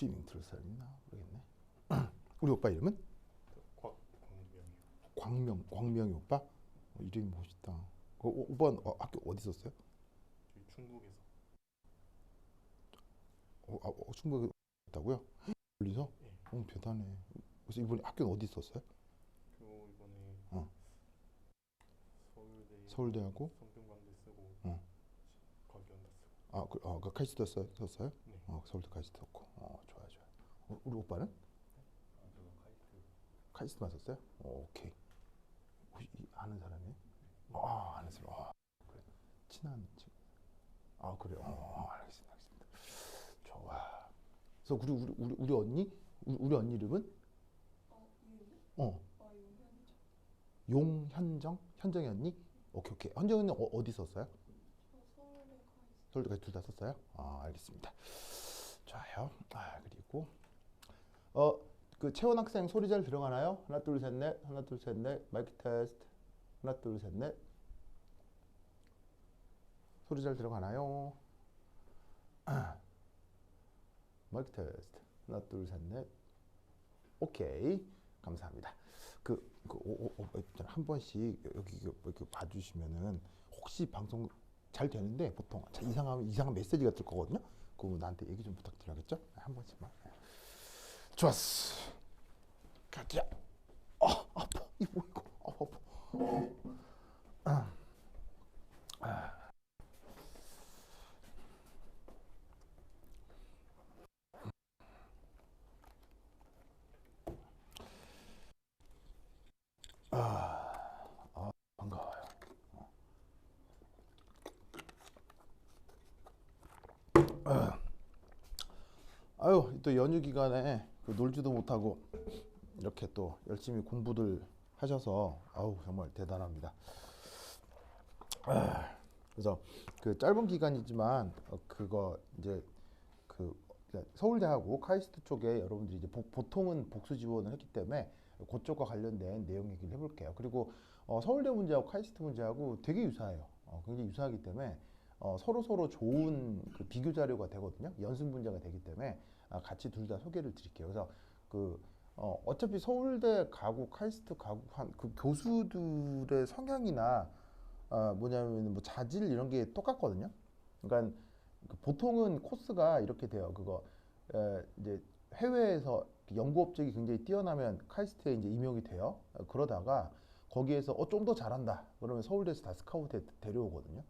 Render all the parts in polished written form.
스위밍 트루스는 있나 모르겠네. 우리 오빠 이름은? 광명이요. 광명이 오빠? 이름이 멋있다. 오빠는 학교 어디 있었어요? 저희 충북에서. 충북에 있다고요? 멀리서? 예. 대단해. 그래서 이번에 학교는 어디 있었어요? 교 이번에 어. 서울대. 서울대하고? 성균관대 쓰고. 어. 과기원다 쓰고. 그 카이스트 썼어요? 네. 서울대 카이스트 썼고. 좋아요. 우리 오빠는? 저도 카이스트. 카이스트만 썼어요? 오케이. 혹시 아는 사람이에요? 아는 사람. 그래. 친한 친구. 그래요. 알겠습니다. 좋아. 그래서 우리 언니? 우리 언니 이름은? 용현정? 현정이 언니? 오케이. 현정이 언니 어디 썼어요? 서울대 둘 다 썼어요? 알겠습니다. 좋아요. 그리고 그 채원 학생 소리 잘 들어가나요? 하나 둘 셋 넷. 마이크 테스트. 하나 둘 셋 넷. 소리 잘 들어가나요? 마이크 테스트. 하나 둘 셋 넷. 오케이. 감사합니다. 한 번씩 여기 이렇게 봐주시면은 혹시 방송 잘 되는데 보통 이상한 메시지가 뜰 거거든요. 그거 나한테 얘기 좀 부탁드려야겠죠? 한 번씩만. 좋았어. 가자. 아파. 이거 뭐 이거. 아파. 반가워요. 또 연휴 기간에 놀지도 못하고 이렇게 또 열심히 공부들 하셔서 정말 대단합니다. 그래서 그 짧은 기간이지만 그거 이제 서울대하고 카이스트 쪽에 여러분들이 이제 보통은 복수 지원을 했기 때문에 그쪽과 관련된 내용 얘기를 해볼게요. 그리고 서울대 문제하고 카이스트 문제하고 되게 유사해요. 굉장히 유사하기 때문에 서로 좋은 그 비교 자료가 되거든요. 연습 문제가 되기 때문에 같이 둘 다 소개를 드릴게요. 그래서 어차피 서울대 가고 카이스트 가고 한 그 교수들의 성향이나 뭐냐면 뭐 자질 이런 게 똑같거든요. 그러니까 보통은 코스가 이렇게 돼요. 이제 해외에서 연구 업적이 굉장히 뛰어나면 카이스트에 이제 임용이 돼요. 그러다가 거기에서 좀 더 잘한다. 그러면 서울대에서 다 스카우트에 데려오거든요.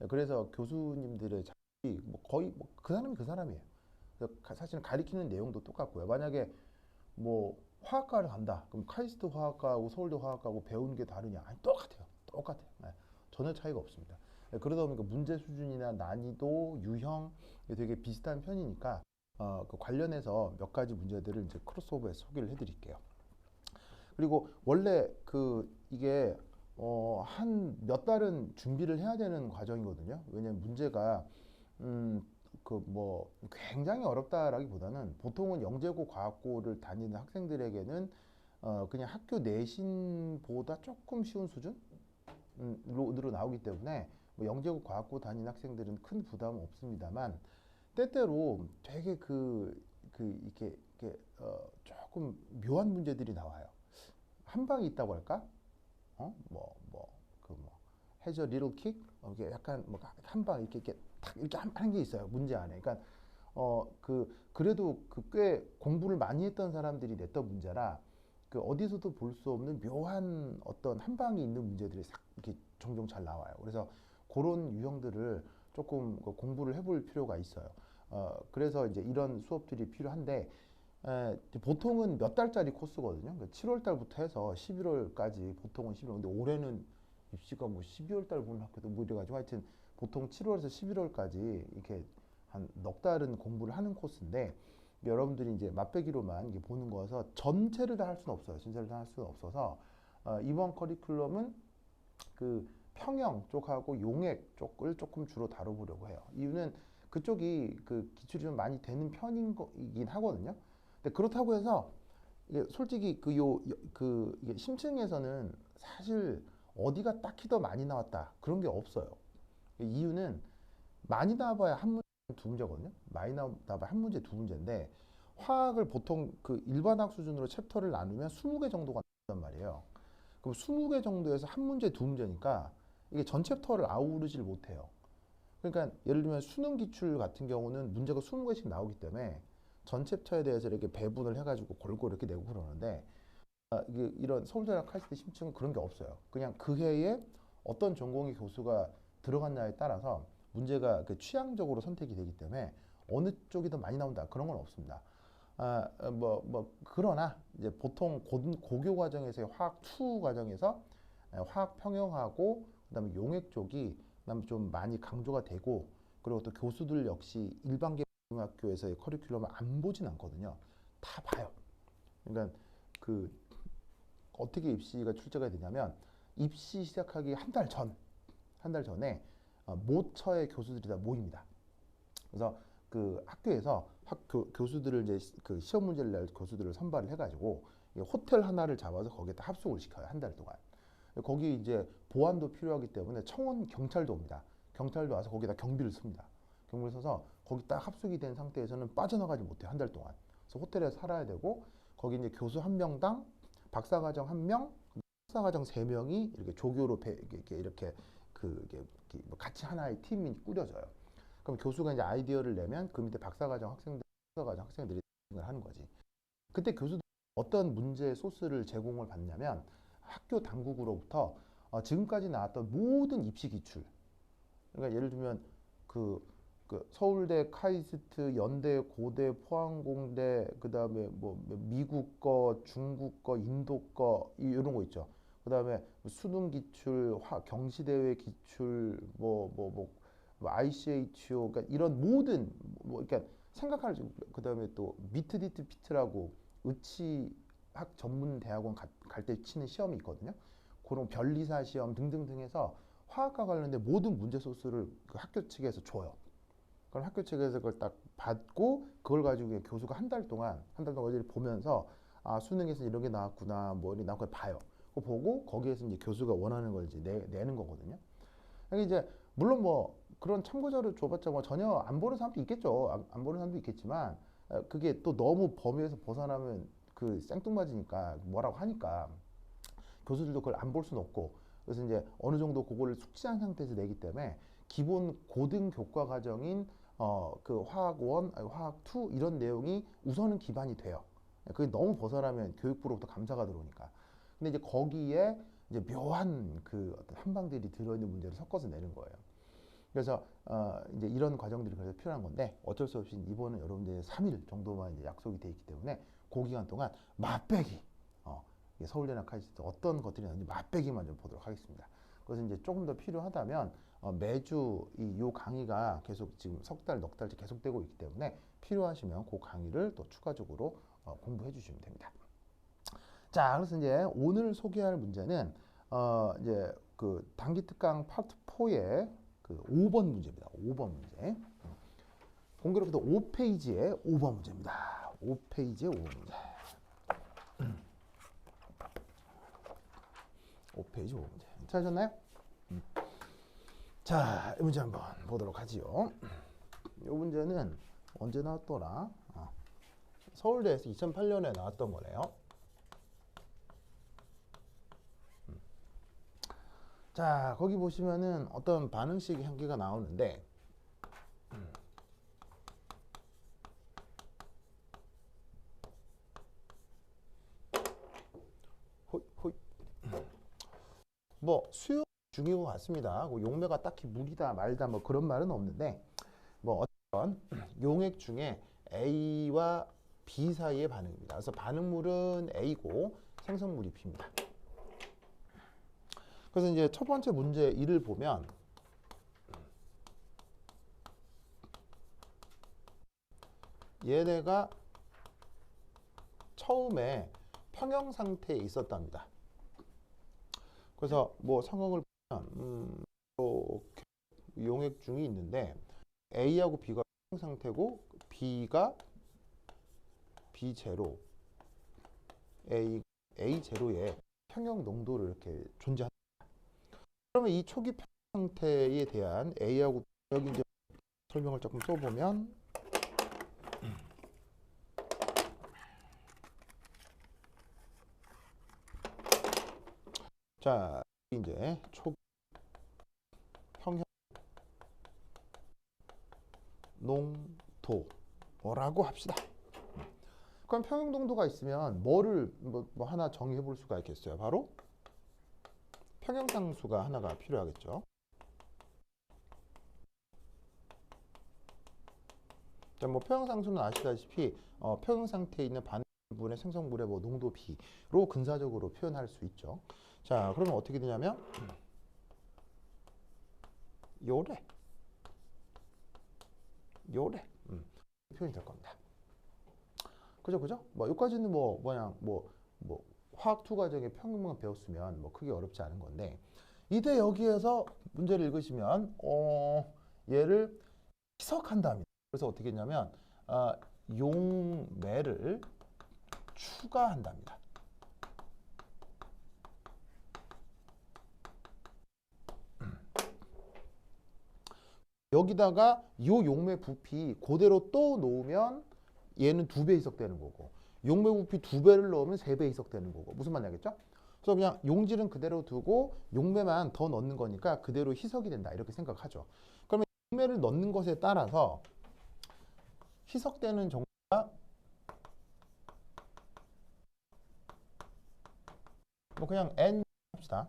그래서 교수님들의 자질이 거의 그 사람이 그 사람이에요. 그래서 사실은 가리키는 내용도 똑같고요. 만약에 뭐 화학과를 간다. 그럼 카이스트 화학과하고 서울대 화학과하고 배우는 게 다르냐? 아니, 똑같아요. 전혀 차이가 없습니다. 그러다 보니까 문제 수준이나 난이도, 유형 되게 비슷한 편이니까 그 관련해서 몇 가지 문제들을 이제 크로스오버해서 소개를 해드릴게요. 그리고 원래 이게 한 몇 달은 준비를 해야 되는 과정이거든요. 왜냐면 문제가 굉장히 어렵다라기보다는 보통은 영재고 과학고를 다니는 학생들에게는 그냥 학교 내신보다 조금 쉬운 수준으로 나오기 때문에 뭐 영재고 과학고 다니는 학생들은 큰 부담은 없습니다만 때때로 되게 이렇게 조금 묘한 문제들이 나와요. 한 방이 있다고 할까? 해저 리틀 킥 이게 약간 한 방 이렇게 탁 이렇게 하는 게 있어요. 문제 안에. 그러니까 그래도 꽤 공부를 많이 했던 사람들이 냈던 문제라 어디서도 볼 수 없는 묘한 어떤 한 방이 있는 문제들이 이렇게 종종 잘 나와요. 그래서 그런 유형들을 조금 공부를 해볼 필요가 있어요. 그래서 이제 이런 수업들이 필요한데 보통은 몇 달짜리 코스거든요. 그러니까 7월 달부터 해서 11월까지 보통은 11월. 근데 올해는 입시가 뭐 12월 달 보는 학교도 뭐 이래가지고 하여튼 보통 7월에서 11월까지 이렇게 한 넉 달은 공부를 하는 코스인데 여러분들이 이제 맛배기로만 이게 보는 거여서 전체를 다 할 수는 없어요. 전체를 다 할 수는 없어서 이번 커리큘럼은 그 평형 쪽하고 용액 쪽을 조금 주로 다뤄보려고 해요. 이유는 그쪽이 기출이 좀 많이 되는 편이긴 하거든요. 근데 그렇다고 해서 이게 솔직히 이게 심층에서는 사실 어디가 딱히 더 많이 나왔다 그런 게 없어요. 이유는 많이 나와봐야 한 문제 두 문제거든요. 많이 나와봐야 한 문제 두 문제인데 화학을 보통 그 일반학 수준으로 챕터를 나누면 20개 정도가 나온단 말이에요. 그럼 20개 정도에서 한 문제, 두 문제니까 이게 전 챕터를 아우르질 못해요. 그러니까 예를 들면 수능 기출 같은 경우는 문제가 20개씩 나오기 때문에 전 챕터에 대해서 이렇게 배분을 해가지고 골고루 이렇게 내고 그러는데 이게 이런 서울대학 카이스트 심층은 그런 게 없어요. 그냥 그 해에 어떤 전공의 교수가 들어갔냐에 따라서 문제가 그 취향적으로 선택이 되기 때문에 어느 쪽이 더 많이 나온다 그런 건 없습니다. 그러나 이제 보통 고교 과정에서의 화학 2 과정에서 화학 평형하고 그다음에 용액 쪽이 그다음에 좀 많이 강조가 되고 그리고 또 교수들 역시 일반 고등학교에서의 커리큘럼을 안 보진 않거든요. 다 봐요. 그러니까 그 어떻게 입시가 출제가 되냐면 입시 시작하기 한 달 전에 모처의 교수들이 다 모입니다. 그래서 그 학교에서 교수들을 이제 그 시험 문제를 낼 교수들을 선발을 해가지고 호텔 하나를 잡아서 거기에다 합숙을 시켜요. 한 달 동안. 거기 이제 보안도 필요하기 때문에 청원 경찰도 옵니다. 경찰도 와서 거기다 경비를 씁니다. 경비를 써서 거기 딱 합숙이 된 상태에서는 빠져나가지 못해요. 한 달 동안. 그래서 호텔에서 살아야 되고 거기 이제 교수 한 명당 박사과정 한 명, 박사과정 3명이 이렇게 조교로 이렇게 뭐 같이 하나의 팀이 꾸려져요. 그럼 교수가 이제 아이디어를 내면 그 밑에 박사과정 학생들이 을 하는 거지. 그때 교수들 어떤 문제 소스를 제공을 받냐면 학교 당국으로부터 지금까지 나왔던 모든 입시 기출. 그러니까 예를 들면 그 서울대, 카이스트, 연대, 고대, 포항공대, 그다음에 뭐 미국 거, 중국 거, 인도 거 이런 거 있죠. 그다음에 수능 기출, 경시대회 기출, ICHO, 그러니까 이런 모든 그러니까 생각할 그다음에 또 미트디트 피트라고 의치학 전문 대학원 갈 때 치는 시험이 있거든요. 그런 변리사 시험 등등등 해서 화학과 관련된 모든 문제 소스를 그 학교 측에서 줘요. 그럼 학교 측에서 그걸 딱 받고 그걸 가지고 교수가 한 달 동안 어디를 보면서 수능에서 이런 게 나왔구나 뭐 이렇게 나온 걸 봐요. 그거 보고 거기에서 이제 교수가 원하는 걸 이제 내는 거거든요. 그러니까 이제 물론 뭐 그런 참고자료 줘봤자 뭐 전혀 안 보는 사람도 있겠죠. 안 보는 사람도 있겠지만 그게 또 너무 범위에서 벗어나면 그 생뚱맞으니까 뭐라고 하니까 교수들도 그걸 안 볼 수는 없고 그래서 이제 어느 정도 그거를 숙지한 상태에서 내기 때문에 기본 고등 교과 과정인 그 화학 1, 화학 2 이런 내용이 우선은 기반이 돼요. 그게 너무 벗어나면 교육부로부터 감사가 들어오니까. 근데 이제 거기에 이제 묘한 그 어떤 한방들이 들어있는 문제를 섞어서 내는 거예요. 그래서 이제 이런 과정들이 그래서 필요한 건데 어쩔 수 없이 이번은 여러분들 3일 정도만 이제 약속이 돼 있기 때문에 그 기간 동안 맛배기 서울대나 카이스트 어떤 것들이 나오는지 맛배기만 좀 보도록 하겠습니다. 그래서 이제 조금 더 필요하다면 매주 요 강의가 계속 지금 석 달, 넉 달째 계속되고 있기 때문에 필요하시면 그 강의를 또 추가적으로 공부해 주시면 됩니다. 자, 그래서 이제 오늘 소개할 문제는 이제 그 단기 특강 파트 4의 그 5번 문제입니다. 5번 문제. 공교롭게도 5페이지의 5번 문제입니다. 5페이지의 5번 문제. 5페이지 5번 문제. 찾으셨나요? 자, 이 문제 한번 보도록 하지요. 이 문제는 언제 나왔더라? 서울대에서 2008년에 나왔던 거네요. 자, 거기 보시면은 어떤 반응식 향기가 나오는데 뭐 수용 중인 것 같습니다. 용매가 딱히 무리다 말다 뭐 그런 말은 없는데 뭐 어떤 용액 중에 A와 B 사이의 반응입니다. 그래서 반응물은 A고 생성물이 B입니다. 그래서 이제 첫 번째 문제 1을 보면 얘네가 처음에 평형 상태에 있었답니다. 그래서 뭐 상황을 보면 용액 중이 있는데 A하고 B가 평형 상태고 B가 B0, A0의 평형 농도를 이렇게 존재한다. 그러면 이 초기 평형 상태에 대한 A하고 여기 이제 설명을 조금 써보면 자, 이제 초 평형 농도라고 합시다. 그럼 평형 농도가 있으면 뭐를 뭐 하나 정의해 볼 수가 있겠어요? 바로 평형상수가 하나가 필요하겠죠. 자, 뭐 평형상수는 아시다시피 평형 상태에 있는 반응분의 생성물의 뭐 농도 B로 근사적으로 표현할 수 있죠. 자, 그러면 어떻게 되냐면 요래 표현이 될 겁니다. 그죠? 뭐 여기까지는 뭐 화학 투 과정의 평형만 배웠으면 뭐 크게 어렵지 않은 건데 이때 여기에서 문제를 읽으시면 얘를 희석한답니다. 그래서 어떻게 했냐면 용매를 추가한답니다. 여기다가 요 용매 부피 그대로 또 놓으면 얘는 2배 희석되는 거고 용매 부피 2배를 넣으면 3배 희석되는 거고 무슨 말이냐겠죠? 그래서 그냥 용질은 그대로 두고 용매만 더 넣는 거니까 그대로 희석이 된다 이렇게 생각하죠. 그러면 용매를 넣는 것에 따라서 희석되는 정도가 뭐 그냥 n 합시다.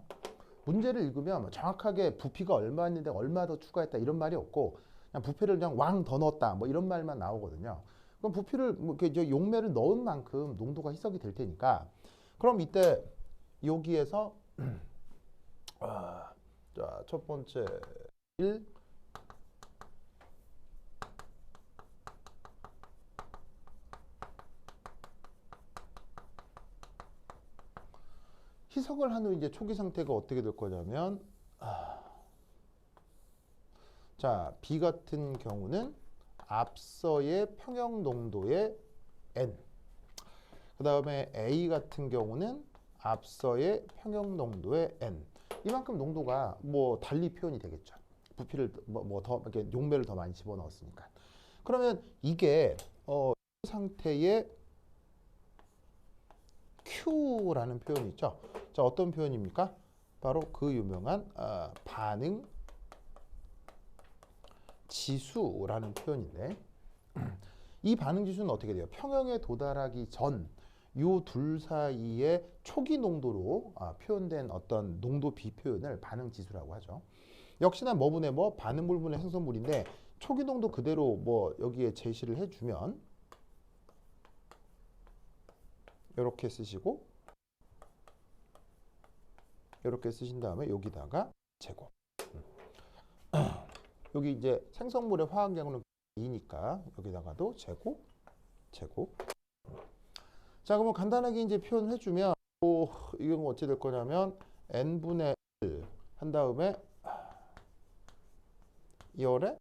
문제를 읽으면 뭐 정확하게 부피가 얼마였는데 얼마 더 추가했다 이런 말이 없고 그냥 부피를 그냥 왕 더 넣었다 뭐 이런 말만 나오거든요. 그럼 부피를 뭐 이렇게 용매를 넣은 만큼 농도가 희석이 될 테니까 그럼 이때 여기에서 자, 첫 번째 1 희석을 한 후 이제 초기 상태가 어떻게 될 거냐면 자, B 같은 경우는 앞서의 평형 농도의 N 그 다음에 A 같은 경우는 앞서의 평형 농도의 N 이만큼 농도가 뭐 달리 표현이 되겠죠. 부피를 뭐 더 이렇게 용매를 더 많이 집어넣었으니까. 그러면 이게 이 상태의 Q라는 표현이 있죠. 자, 어떤 표현입니까? 바로 그 유명한 반응 지수라는 표현인데 이 반응 지수는 어떻게 돼요? 평형에 도달하기 전 요 둘 사이의 초기 농도로 표현된 어떤 농도 비표현을 반응 지수라고 하죠. 역시나 뭐분의 뭐 반응물분의 생성물인데 초기 농도 그대로 뭐 여기에 제시를 해주면 이렇게 쓰시고 이렇게 쓰신 다음에 여기다가 제곱. 여기 이제 생성물의 화학량은 2니까 여기다가도 제곱. 자, 그러면 간단하게 이제 표현해 주면 이건 어찌 될 거냐면 n분의 1 한 다음에 열에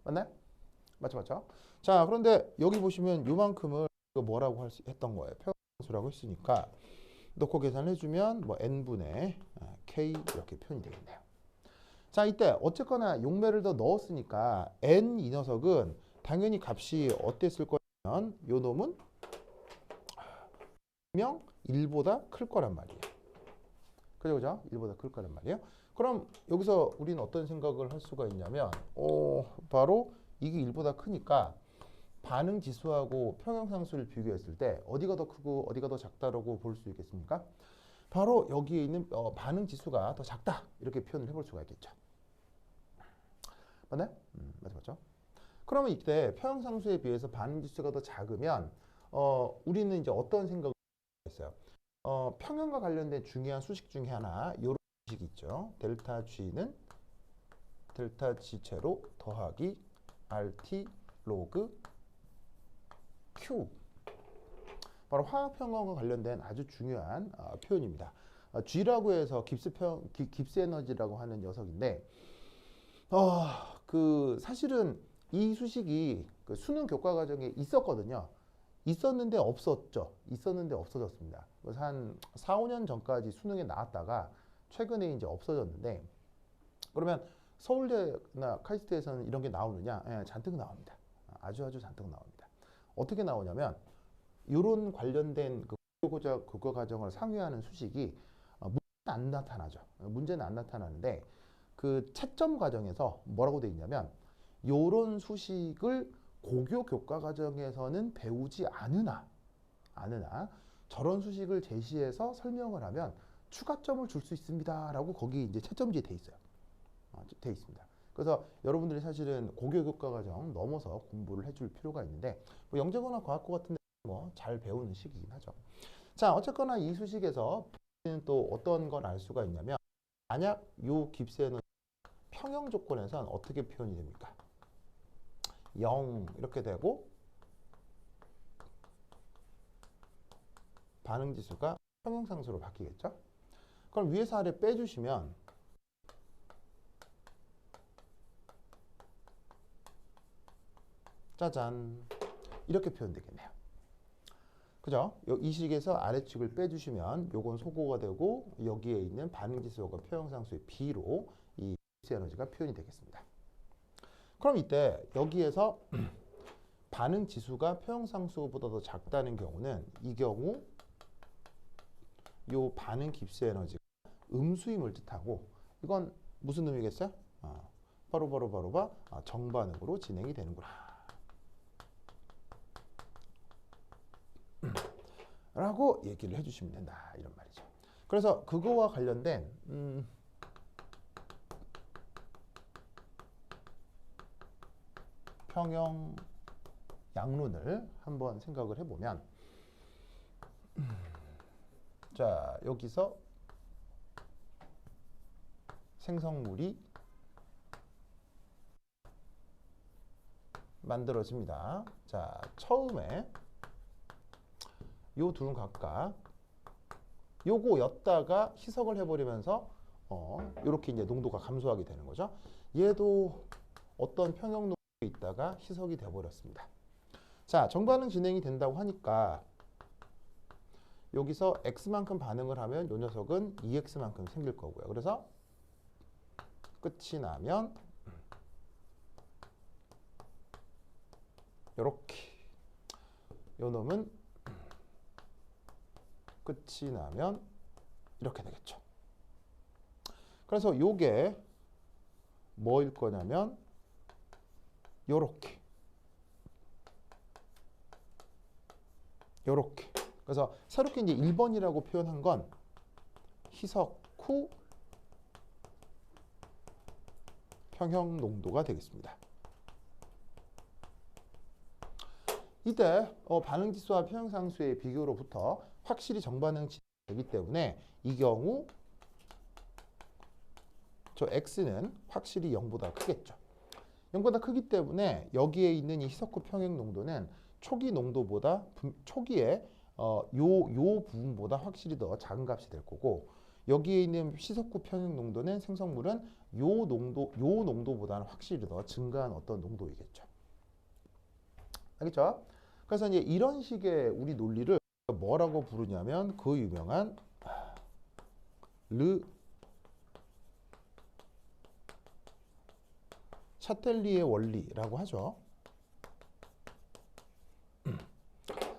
맞나요? 맞죠? 자, 그런데 여기 보시면 요만큼을 뭐라고 했던 거예요? 평형수라고 했으니까 넣고 계산해 주면 뭐 n분의 k 이렇게 표현이 되겠네요. 자, 이때 어쨌거나 용매를 더 넣었으니까 n 이 녀석은 당연히 값이 어땠을 거냐면 요 놈은 분명 1보다 클 거란 말이에요. 그죠? 1보다 클 거란 말이에요. 그럼 여기서 우리는 어떤 생각을 할 수가 있냐면 바로 이게 1보다 크니까 반응 지수하고 평형상수를 비교했을 때 어디가 더 크고 어디가 더 작다라고 볼 수 있겠습니까? 바로 여기에 있는 반응 지수가 더 작다 이렇게 표현을 해볼 수가 있겠죠. 맞나요? 맞죠? 그러면 이때 평형상수에 비해서 반응 지수가 더 작으면 우리는 이제 어떤 생각을 했어요? 평형과 관련된 중요한 수식 중에 하나 이런 수식이 있죠. 델타 G는 델타 G제로 더하기 RT 로그 Q 바로 화학평형과 관련된 아주 중요한 표현입니다. G라고 해서 깁스 에너지라고 하는 녀석인데 사실은 이 수식이 그 수능 교과 과정에 있었거든요. 있었는데 없었죠. 있었는데 없어졌습니다. 그래서 한 4, 5년 전까지 수능에 나왔다가 최근에 이제 없어졌는데 그러면 서울대나 카이스트에서는 이런 게 나오느냐? 예, 잔뜩 나옵니다. 아주 잔뜩 나옵니다. 어떻게 나오냐면 이런 관련된 그 교과 과정을 상회하는 수식이 문제는 안 나타나죠. 문제는 안 나타나는데 그 채점 과정에서 뭐라고 돼 있냐면 요런 수식을 고교 교과 과정에서는 배우지 않으나 저런 수식을 제시해서 설명을 하면 추가점을 줄 수 있습니다라고 거기 이제 채점지에 돼 있어요. 돼 있습니다. 그래서 여러분들이 사실은 고교 교과 과정 넘어서 공부를 해줄 필요가 있는데 뭐 영재고나 과학고 같은 데 뭐 잘 배우는 시기긴 하죠. 자, 어쨌거나 이 수식에서 또 어떤 걸 알 수가 있냐면 만약 요 깁스에너지 평형 조건에선 어떻게 표현이 됩니까? 0 이렇게 되고 반응 지수가 평형상수로 바뀌겠죠? 그럼 위에서 아래 빼주시면 짜잔 이렇게 표현되겠네요. 그죠? 이 식에서 아래측을 빼주시면 요건 소고가 되고 여기에 있는 반응 지수가 평형상수의 B로 이 깁스 에너지가 표현이 되겠습니다. 그럼 이때 여기에서 반응 지수가 평형상수보다 더 작다는 경우는 이 경우 요 반응 깁스 에너지가 음수임을 뜻하고 이건 무슨 의미겠어요? 바로 정반응으로 진행이 되는구나 라고 얘기를 해주시면 된다 이런 말이죠. 그래서 그거와 관련된 평형 양론을 한번 생각을 해보면 자 여기서 생성물이 만들어집니다. 자 처음에 요 둘은 각각 요거였다가 희석을 해버리면서 이렇게 이제 농도가 감소하게 되는 거죠. 얘도 어떤 평형 농도에 있다가 희석이 돼버렸습니다. 자 정반응 진행이 된다고 하니까 여기서 x만큼 반응을 하면 요 녀석은 2x만큼 생길 거고요. 그래서 끝이 나면 요렇게 요 놈은 끝이 나면 이렇게 되겠죠. 그래서 요게 뭐일 거냐면 요렇게 그래서 새롭게 이제 1번이라고 표현한 건 희석 후 평형 농도가 되겠습니다. 이때 반응 지수와 평형상수의 비교로부터 확실히 정반응 되기 때문에 이 경우 저 x는 확실히 0보다 크겠죠. 0보다 크기 때문에 여기에 있는 이 희석 후 평형 농도는 초기 농도보다 초기에 요 부분보다 확실히 더 작은 값이 될 거고 여기에 있는 희석 후 평형 농도는 생성물은 요 농도보다는 확실히 더 증가한 어떤 농도이겠죠. 알겠죠? 그래서 이제 이런 식의 우리 논리를 뭐라고 부르냐면 그 유명한 르 샤텔리에 원리라고 하죠.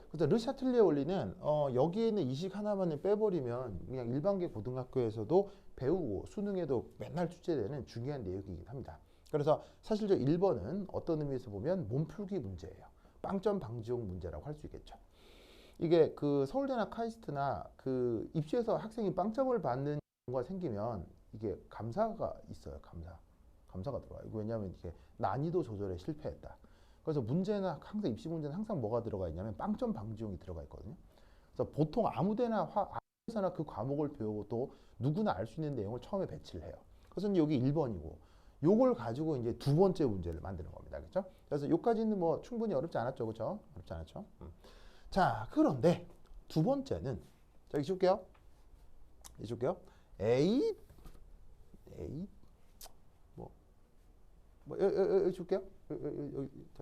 그래서 르 샤텔리에 원리는 여기에 있는 이식 하나만을 빼버리면 그냥 일반계 고등학교에서도 배우고 수능에도 맨날 출제되는 중요한 내용이긴 합니다. 그래서 사실 저 1번은 어떤 의미에서 보면 몸풀기 문제예요. 빵점 방지용 문제라고 할 수 있겠죠. 이게 그 서울대나 카이스트나 그 입시에서 학생이 빵점을 받는 경우가 생기면 이게 감사가 있어요. 감사가 들어와요. 왜냐하면 이게 난이도 조절에 실패했다. 그래서 문제는 항상 입시 문제는 항상 뭐가 들어가 있냐면 빵점 방지용이 들어가 있거든요. 그래서 보통 아무데나 아무데서나 그 과목을 배우고 누구나 알 수 있는 내용을 처음에 배치를 해요. 그래서 여기 1번이고 요걸 가지고 이제 두 번째 문제를 만드는 겁니다. 그렇죠? 그래서 요까지는 뭐 충분히 어렵지 않았죠. 그렇죠? 어렵지 않았죠? 자, 그런데 두 번째는 자, 여기 줄게요. A 여기 줄게요.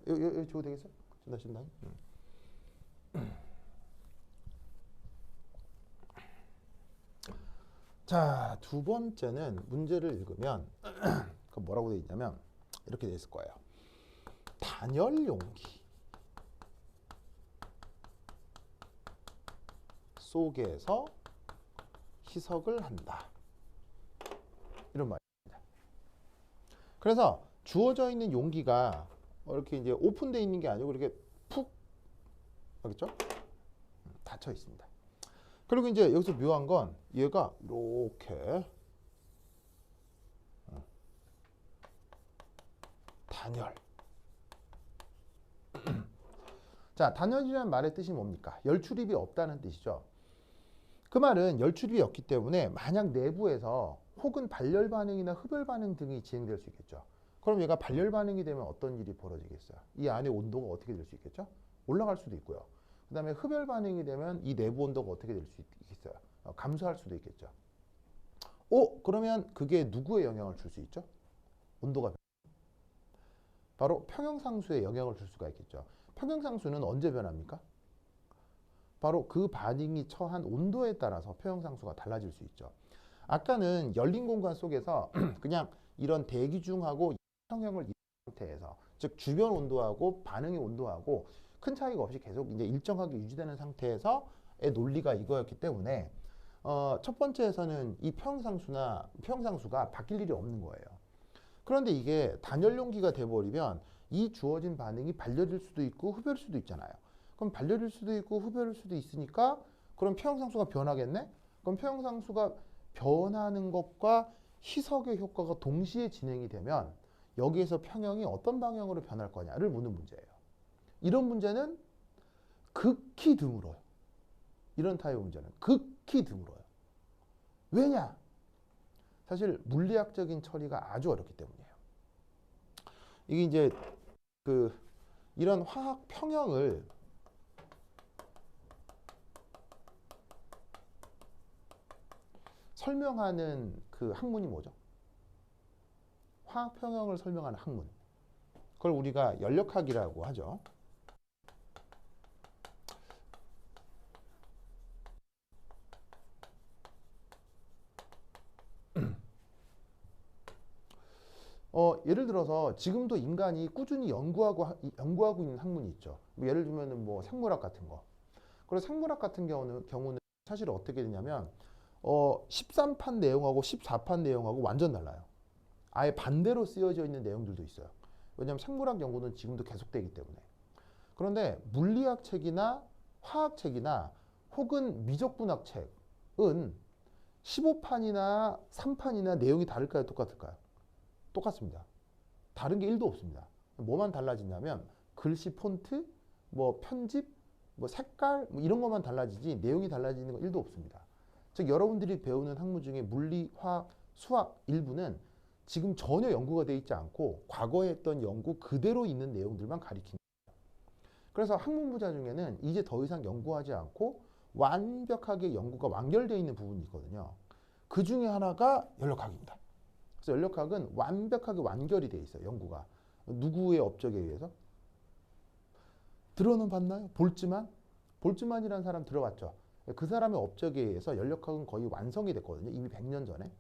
여기 줘도 되겠어요? 준다. 자, 두 번째는 문제를 읽으면 그 뭐라고 되어 있냐면 이렇게 되어 있을 거예요. 단열 용기 속에서 희석을 한다. 이런 말입니다. 그래서 주어져 있는 용기가 이렇게 이제 오픈되어 있는 게 아니고 이렇게 푹, 알겠죠? 닫혀 있습니다. 그리고 이제 여기서 묘한 건 얘가 이렇게 단열. 자, 단열이라는 말의 뜻이 뭡니까? 열출입이 없다는 뜻이죠. 그 말은 열출입이 없기 때문에 만약 내부에서 혹은 발열 반응이나 흡열 반응 등이 진행될 수 있겠죠. 그럼 얘가 발열 반응이 되면 어떤 일이 벌어지겠어요? 이 안에 온도가 어떻게 될 수 있겠죠? 올라갈 수도 있고요. 그 다음에 흡열 반응이 되면 이 내부 온도가 어떻게 될 수 있겠어요? 감소할 수도 있겠죠. 그러면 그게 누구에 영향을 줄 수 있죠? 온도가 바로 평형상수에 영향을 줄 수가 있겠죠. 평형상수는 언제 변합니까? 바로 그 반응이 처한 온도에 따라서 평형상수가 달라질 수 있죠. 아까는 열린 공간 속에서 그냥 이런 대기 중하고 평형을 이룬 상태에서, 즉 주변 온도하고 반응의 온도하고 큰 차이가 없이 계속 이제 일정하게 유지되는 상태에서의 논리가 이거였기 때문에 첫 번째에서는 이 평형상수가 바뀔 일이 없는 거예요. 그런데 이게 단열 용기가 돼버리면 이 주어진 반응이 발열일 수도 있고 흡열일 수도 있잖아요. 그럼 발열일 수도 있고 흡열일 수도 있으니까 그럼 평형상수가 변하겠네? 그럼 평형상수가 변하는 것과 희석의 효과가 동시에 진행이 되면 여기에서 평형이 어떤 방향으로 변할 거냐를 묻는 문제예요. 이런 문제는 극히 드물어요. 이런 타입의 문제는 극히 드물어요. 왜냐? 사실 물리학적인 처리가 아주 어렵기 때문이에요. 이게 이제 이런 화학 평형을 설명하는 그 학문이 뭐죠? 화학 평형을 설명하는 학문. 그걸 우리가 연력학이라고 하죠. 예를 들어서 지금도 인간이 꾸준히 연구하고 있는 학문이 있죠. 예를 들면 뭐 생물학 같은 거. 그래서 생물학 같은 경우는 사실 어떻게 되냐면 13판 내용하고 14판 내용하고 완전 달라요. 아예 반대로 쓰여져 있는 내용들도 있어요. 왜냐하면 생물학 연구는 지금도 계속되기 때문에. 그런데 물리학 책이나 화학 책이나 혹은 미적분학 책은 15판이나 3판이나 내용이 다를까요? 똑같을까요? 똑같습니다. 다른 게 1도 없습니다. 뭐만 달라지냐면 글씨 폰트, 뭐 편집, 뭐 색깔 뭐 이런 것만 달라지지 내용이 달라지는 건 1도 없습니다. 즉 여러분들이 배우는 학문 중에 물리, 화학, 수학 일부는 지금 전혀 연구가 되어 있지 않고 과거에 했던 연구 그대로 있는 내용들만 가리키는 거예요. 그래서 학문부자 중에는 이제 더 이상 연구하지 않고 완벽하게 연구가 완결되어 있는 부분이 있거든요. 그 중에 하나가 연력학입니다. 그래서 연력학은 완벽하게 완결이 되어 있어요. 연구가. 누구의 업적에 의해서? 들어는 봤나요? 볼츠만이라는 사람 들어봤죠. 그 사람의 업적에 의해서 연력학은 거의 완성이 됐거든요. 이미 100년 전에.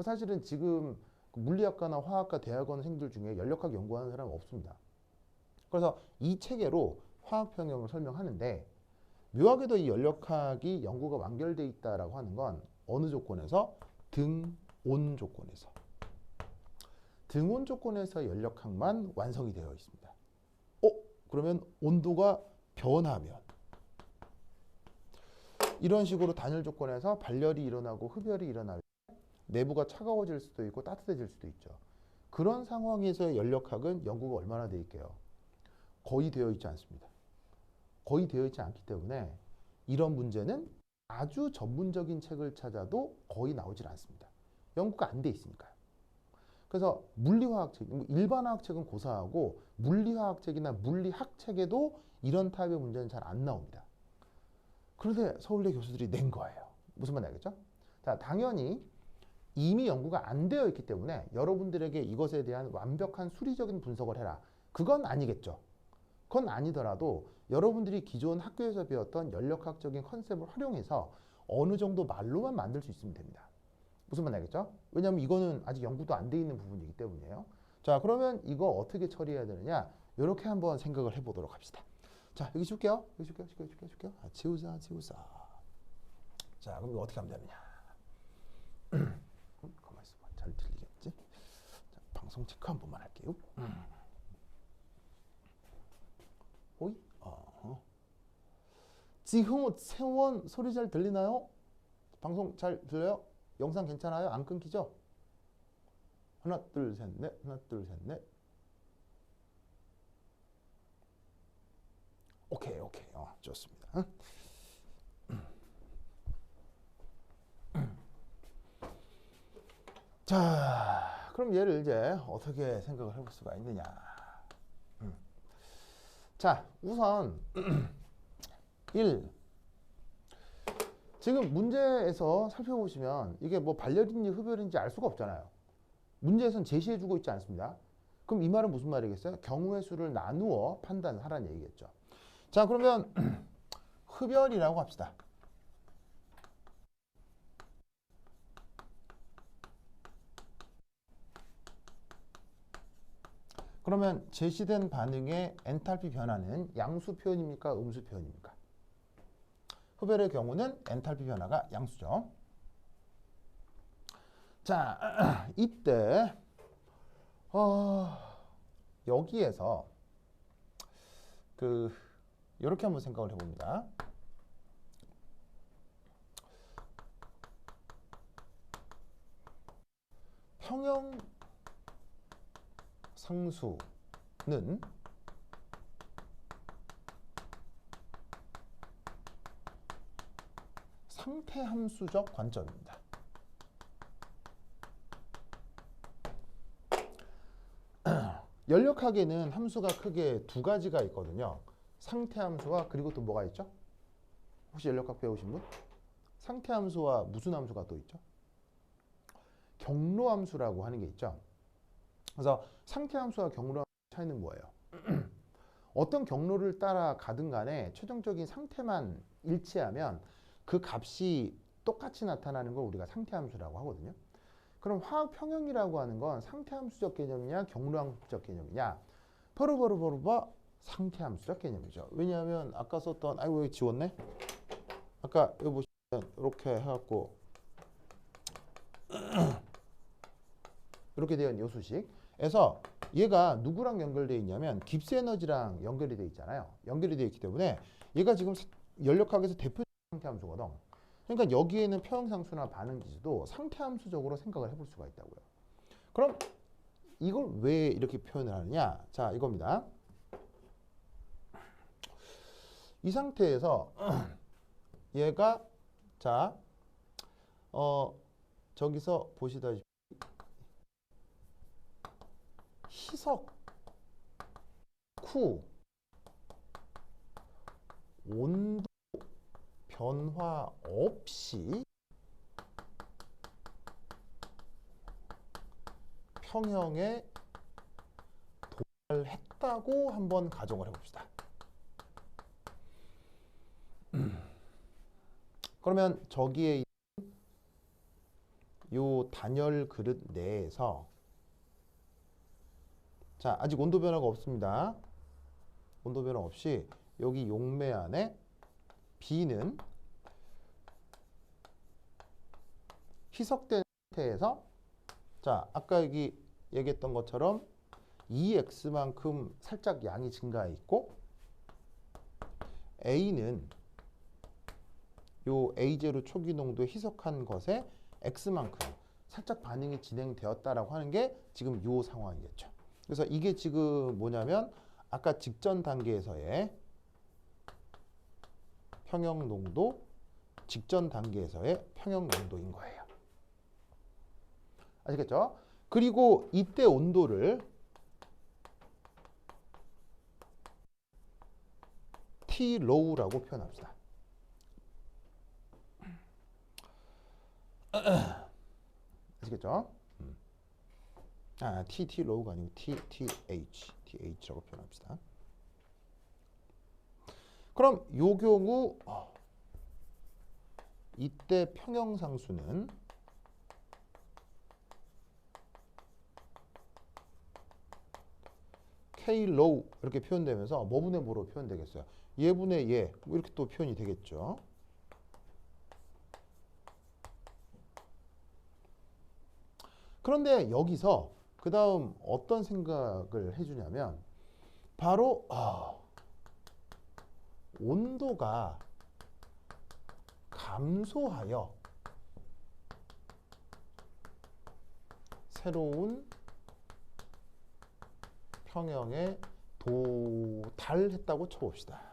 사실은 지금 물리학과나 화학과 대학원생들 중에 연력학 연구하는 사람은 없습니다. 그래서 이 체계로 화학평형을 설명하는데 묘하게도 이 연력학이 연구가 완결돼 있다라고 하는 건 어느 조건에서? 등온 조건에서. 등온 조건에서 연력학만 완성이 되어 있습니다. 그러면 온도가 변하면 이런 식으로 단열 조건에서 발열이 일어나고 흡열이 일어날 때 내부가 차가워질 수도 있고 따뜻해질 수도 있죠. 그런 상황에서의 연력학은 연구가 얼마나 되어 있게요? 거의 되어 있지 않습니다. 거의 되어 있지 않기 때문에 이런 문제는 아주 전문적인 책을 찾아도 거의 나오질 않습니다. 연구가 안 돼 있으니까요. 그래서 물리화학책, 일반화학책은 고사하고 물리화학책이나 물리학책에도 이런 타입의 문제는 잘 안 나옵니다. 그런데 서울대 교수들이 낸 거예요. 무슨 말인지 알겠죠? 자, 당연히 이미 연구가 안 되어 있기 때문에 여러분들에게 이것에 대한 완벽한 수리적인 분석을 해라. 그건 아니겠죠. 그건 아니더라도 여러분들이 기존 학교에서 배웠던 연력학적인 컨셉을 활용해서 어느 정도 말로만 만들 수 있으면 됩니다. 무슨 말인지 알겠죠? 왜냐하면 이거는 아직 연구도 안 돼 있는 부분이기 때문이에요. 자, 그러면 이거 어떻게 처리해야 되느냐? 이렇게 한번 생각을 해보도록 합시다. 자, 여기 줄게요. 여기 줄게요. 지우자. 자, 그럼 이거 어떻게 하면 되느냐? 가만 있어봐. 잘 들리겠지? 자, 방송 체크 한 번만 할게요. 오이? 지흥 채원 소리 잘 들리나요? 방송 잘 들려요? 영상 괜찮아요? 안 끊기죠? 하나, 둘, 셋, 넷. 하나, 둘, 셋, 넷. 오케이. 좋습니다. 자, 그럼 얘를 이제 어떻게 생각을 해볼 수가 있느냐. 자, 우선 1. 지금 문제에서 살펴보시면 이게 뭐 발열인지 흡열인지 알 수가 없잖아요. 문제에서는 제시해주고 있지 않습니다. 그럼 이 말은 무슨 말이겠어요? 경우의 수를 나누어 판단하라는 얘기겠죠. 자, 그러면 흡열이라고 합시다. 그러면 제시된 반응의 엔탈피 변화는 양수 표현입니까? 음수 표현입니까? 흡열의 경우는 엔탈피 변화가 양수죠. 자, 이때 여기에서 이렇게 한번 생각을 해봅니다. 평형 상수는 상태함수적 관점입니다. 연력학에는 함수가 크게 두 가지가 있거든요. 상태함수와 그리고 또 뭐가 있죠? 혹시 연력학 배우신 분? 상태함수와 무슨 함수가 또 있죠? 경로함수라고 하는 게 있죠. 그래서 상태함수와 경로함수 차이는 뭐예요? 어떤 경로를 따라 가든 간에 최종적인 상태만 일치하면 그 값이 똑같이 나타나는 걸 우리가 상태함수라고 하거든요. 그럼 화학 평형이라고 하는 건 상태함수적 개념이냐 경로함수적 개념이냐? 바로 상태함수적 개념이죠. 왜냐하면 아까 썼던 여기 지웠네. 아까 여기 보시면 이렇게 해갖고 이렇게 되어 있는 요 수식에서 얘가 누구랑 연결되어 있냐면 깁스 에너지랑 연결이 되어 있잖아요. 연결이 되어 있기 때문에 얘가 지금 연력학에서 대표적인 상태함수거든. 그러니까 여기에는 평형상수나 반응지수도 상태함수적으로 생각을 해볼 수가 있다고요. 그럼 이걸 왜 이렇게 표현을 하느냐? 자, 이겁니다. 이 상태에서 얘가 자, 저기서 보시다시피 희석 후 온도 변화 없이 평형에 도달했다고 한번 가정을 해봅시다. 그러면 저기에 요 단열 그릇 내에서 자, 아직 온도 변화가 없습니다. 온도 변화 없이 여기 용매 안에 B는 희석된 상태에서 자, 아까 여기 얘기했던 것처럼 2x만큼 살짝 양이 증가해 있고 A는 요 A0 초기 농도에 희석한 것에 x만큼 살짝 반응이 진행되었다라고 하는 게 지금 요 상황이겠죠. 그래서 이게 지금 뭐냐면 아까 직전 단계에서의 평형 농도, 직전 단계에서의 평형 농도인 거예요. 아시겠죠? 그리고 이때 온도를 T low라고 표현합시다. 아시겠죠? T low가 아니고 TH라고 표현합시다. 그럼 요 경우 이때 평형상수는 K low 이렇게 표현되면서 뭐분의 뭐로 표현되겠어요? 얘분의 얘 뭐 이렇게 또 표현이 되겠죠. 그런데 여기서 그 다음 어떤 생각을 해주냐면 바로 온도가 감소하여 새로운 평형에 도달했다고 쳐봅시다.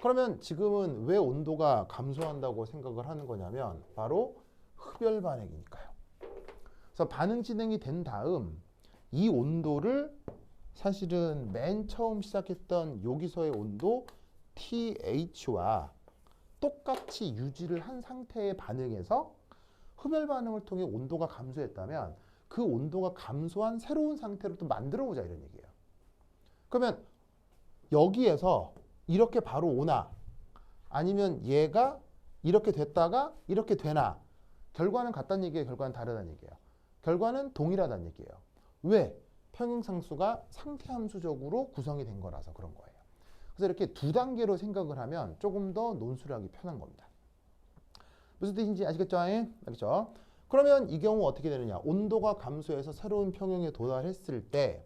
그러면 지금은 왜 온도가 감소한다고 생각을 하는 거냐면 바로 흡열 반응이니까요. 그래서 반응 진행이 된 다음 이 온도를 사실은 맨 처음 시작했던 여기서의 온도 TH와 똑같이 유지를 한 상태의 반응에서 흡열 반응을 통해 온도가 감소했다면 그 온도가 감소한 새로운 상태로 또 만들어 보자 이런 얘기예요. 그러면 여기에서 이렇게 바로 오나 아니면 얘가 이렇게 됐다가 이렇게 되나 결과는 같다는 얘기예요, 결과는 다르다는 얘기예요. 결과는 동일하다는 얘기예요. 왜? 평행상수가 상태함수적으로 구성이 된 거라서 그런 거예요. 그래서 이렇게 두 단계로 생각을 하면 조금 더 논술을 하기 편한 겁니다. 무슨 뜻인지 아시겠죠? 알겠죠? 그러면 이 경우 어떻게 되느냐? 온도가 감소해서 새로운 평형에 도달했을 때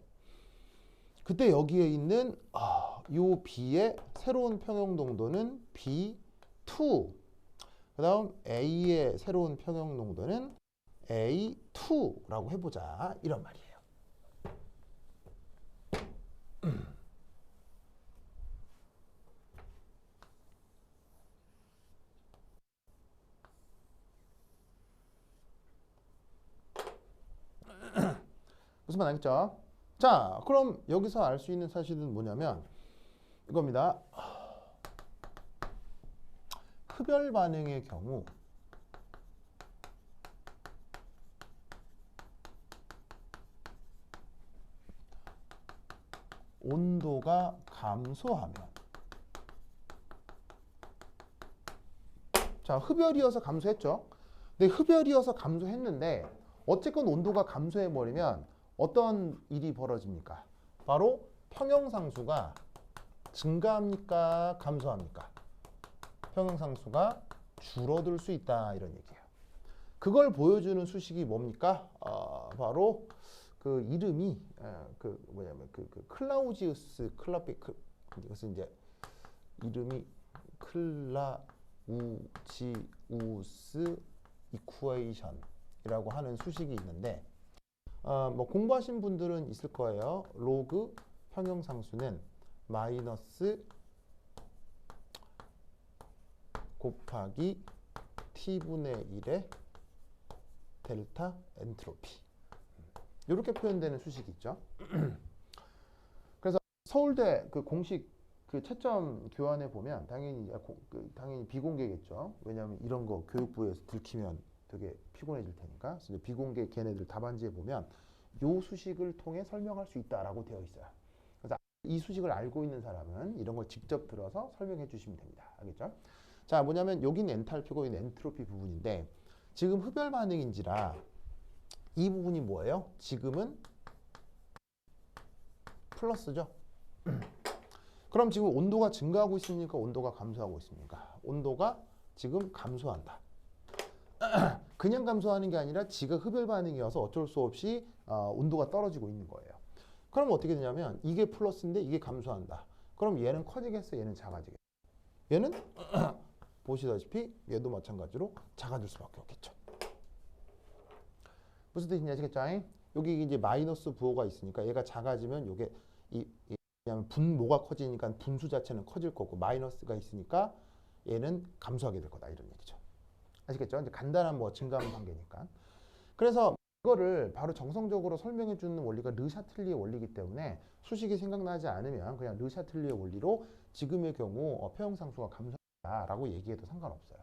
그때 여기에 있는 요 B의 새로운 평형 농도는 B2. 그 다음 A의 새로운 평형 농도는 A2라고 해보자. 이런 말이에요. 무슨 말 알겠죠? 자, 그럼 여기서 알 수 있는 사실은 뭐냐면 이겁니다. 흡열 반응의 경우 온도가 감소하면 자, 흡열이어서 감소했죠. 근데 흡열이어서 감소했는데 어쨌건 온도가 감소해버리면 어떤 일이 벌어집니까? 바로 평형상수가 증가합니까? 감소합니까? 평형상수가 줄어들 수 있다 이런 얘기예요. 그걸 보여주는 수식이 뭡니까? 바로 그 이름이 그 뭐냐면 그 클라우지우스 클라피크 그래서 이제 이름이 클라우지우스 이쿠에이션이라고 하는 수식이 있는데 뭐 공부하신 분들은 있을 거예요. 로그 평형상수는 마이너스 곱하기 t분의 1의 델타 엔트로피 이렇게 표현되는 수식이 있죠. 그래서 서울대 그 공식 그 채점 교환에 보면 당연히 비공개겠죠. 왜냐하면 이런 거 교육부에서 들키면 되게 피곤해질 테니까. 그래서 비공개 걔네들 답안지에 보면 요 수식을 통해 설명할 수 있다라고 되어 있어요. 그래서 이 수식을 알고 있는 사람은 이런 걸 직접 들어서 설명해 주시면 됩니다. 알겠죠? 자, 뭐냐면 여기는 엔탈피고 여기는 엔트로피 부분인데 지금 흡열 반응인지라 이 부분이 뭐예요? 지금은 플러스죠. 그럼 지금 온도가 증가하고 있습니까? 온도가 감소하고 있습니까? 온도가 지금 감소한다. 그냥 감소하는 게 아니라 지가 흡열 반응이어서 어쩔 수 없이 온도가 떨어지고 있는 거예요. 그럼 어떻게 되냐면 이게 플러스인데 이게 감소한다. 그럼 얘는 커지겠어? 얘는 작아지겠어? 얘는 보시다시피 얘도 마찬가지로 작아질 수밖에 없겠죠. 무슨 뜻인지 아시겠죠? 여기 이제 마이너스 부호가 있으니까 얘가 작아지면 요게 왜냐면 분모가 커지니까 분수 자체는 커질 거고 마이너스가 있으니까 얘는 감소하게 될 거다 이런 얘기죠. 아시겠죠? 이제 간단한 뭐 증가하는 관계니까. 그래서 이거를 바로 정성적으로 설명해 주는 원리가 르샤틀리의 원리이기 때문에 수식이 생각나지 않으면 그냥 르샤틀리의 원리로 지금의 경우 평형상수가 감소한다라고 얘기해도 상관없어요.